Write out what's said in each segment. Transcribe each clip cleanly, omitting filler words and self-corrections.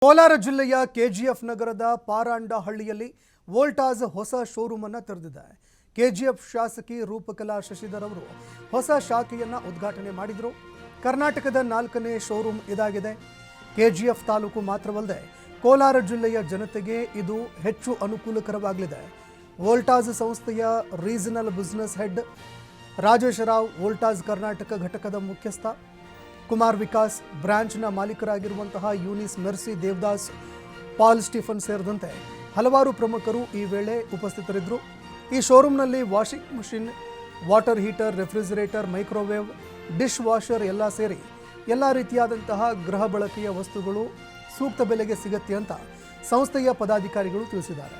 ಕೋಲಾರ ಜಿಲ್ಲೆಯ ಕೆಜಿಎಫ್ ನಗರದ ಪಾರಾಂಡಹಳ್ಳಿಯಲ್ಲಿ ವೋಲ್ಟಾಸ್ ಹೊಸ ಶೋರೂಮ್ ಅನ್ನು ತೆರೆದಿದೆ. ಕೆಜಿಎಫ್ ಶಾಸಕಿ ರೂಪಕಲಾ ಶಶಿಧರ್ ಅವರು ಹೊಸ ಶಾಖೆಯನ್ನು ಉದ್ಘಾಟನೆ ಮಾಡಿದರು. ಕರ್ನಾಟಕದ 4ನೇ ಶೋರೂಮ್ ಇದಾಗಿದೆ. ಕೆಜಿಎಫ್ ತಾಲೂಕು ಮಾತ್ರವಲ್ಲದೆ ಕೋಲಾರ ಜಿಲ್ಲೆಯ ಜನತೆಗೆ ಇದು ಹೆಚ್ಚು ಅನುಕೂಲಕರವಾಗಲಿದೆ. ವೋಲ್ಟಾಸ್ ಸಂಸ್ಥೆಯ regional business head Rajesh Rao, Voltas Karnataka ಘಟಕದ ಮುಖ್ಯಸ್ಥ ಕುಮಾರ್ ವಿಕಾಸ್, ಬ್ರಾಂಚ್ನ ಮಾಲೀಕರಾಗಿರುವಂತಹ Eunice Mercy Devadas, Paul Stephen ಸೇರಿದಂತೆ ಹಲವಾರು ಪ್ರಮುಖರು ಈ ವೇಳೆ ಉಪಸ್ಥಿತರಿದ್ದರು. ಈ ಶೋರೂಮ್ನಲ್ಲಿ washing machine, water heater, refrigerator, microwave, dish washer ಎಲ್ಲ ಸೇರಿ ಎಲ್ಲ ರೀತಿಯಾದಂತಹ ಗೃಹ ಬಳಕೆಯ ವಸ್ತುಗಳು ಸೂಕ್ತ ಬೆಲೆಗೆ ಸಿಗುತ್ತೆ ಅಂತ ಸಂಸ್ಥೆಯ ಪದಾಧಿಕಾರಿಗಳು ತಿಳಿಸಿದ್ದಾರೆ.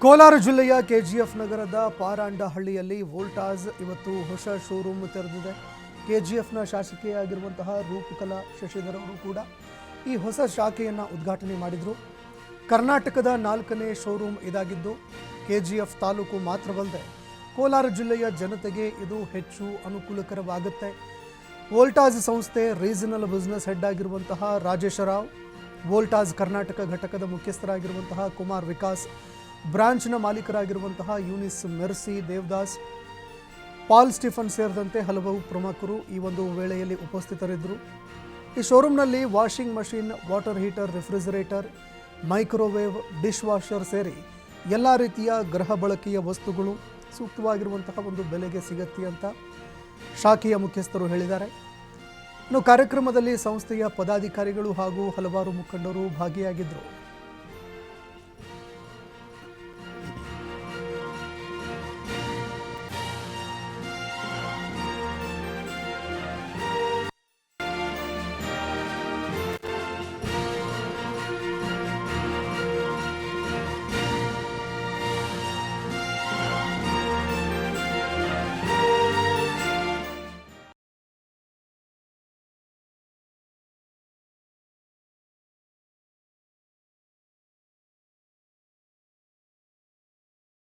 ಕೋಲಾರ ಜಿಲ್ಲೆಯ ಕೆಜಿಎಫ್ ನಗರದ ಪಾರಾಂಡಹಳ್ಳಿಯಲ್ಲಿ ವೋಲ್ಟಾಸ್ ಇವತ್ತು ಹೊಸ ಶೋರೂಮ್ ತೆರೆದಿದೆ. ಕೆಜಿಎಫ್ನ ಶಾಸಕಿಯಾಗಿರುವಂತಹ ರೂಪಕಲಾ ಶಶಿಧರ್ ಅವರು ಕೂಡ ಈ ಹೊಸ ಶಾಖೆಯನ್ನು ಉದ್ಘಾಟನೆ ಮಾಡಿದರು. ಕರ್ನಾಟಕದ 4ನೇ ಶೋರೂಮ್ ಇದಾಗಿದ್ದು ಕೆಜಿಎಫ್ ತಾಲೂಕು ಮಾತ್ರವಲ್ಲದೆ ಕೋಲಾರ ಜಿಲ್ಲೆಯ ಜನತೆಗೆ ಇದು ಹೆಚ್ಚು ಅನುಕೂಲಕರವಾಗುತ್ತೆ. ವೋಲ್ಟಾಸ್ ಸಂಸ್ಥೆ ರೀಜನಲ್ ಬಿಸಿನೆಸ್ ಹೆಡ್ ಆಗಿರುವಂತಹ ರಾಜೇಶ್ ರಾವ್, ವೋಲ್ಟಾಸ್ ಕರ್ನಾಟಕ ಘಟಕದ ಮುಖ್ಯಸ್ಥರಾಗಿರುವಂತಹ ಕುಮಾರ್ ವಿಕಾಸ್, ಬ್ರಾಂಚ್ನ ಮಾಲೀಕರಾಗಿರುವಂತಹ Eunice Mercy Devadas, Paul Stephen ಸೇರಿದಂತೆ ಹಲವು ಪ್ರಮುಖರು ಈ ಒಂದು ವೇಳೆಯಲ್ಲಿ ಉಪಸ್ಥಿತರಿದ್ದರು. ಈ ಶೋರೂಮ್ನಲ್ಲಿ washing machine, water heater, refrigerator, microwave, dish washer ಸೇರಿ ಎಲ್ಲ ರೀತಿಯ ಗೃಹ ಬಳಕೆಯ ವಸ್ತುಗಳು ಸೂಕ್ತವಾಗಿರುವಂತಹ ಒಂದು ಬೆಲೆಗೆ ಸಿಗತ್ತೆ ಅಂತ ಶಾಖೆಯ ಮುಖ್ಯಸ್ಥರು ಹೇಳಿದ್ದಾರೆ. ಇನ್ನು ಕಾರ್ಯಕ್ರಮದಲ್ಲಿ ಸಂಸ್ಥೆಯ ಪದಾಧಿಕಾರಿಗಳು ಹಾಗೂ ಹಲವಾರು ಮುಖಂಡರು ಭಾಗಿಯಾಗಿದ್ದರು.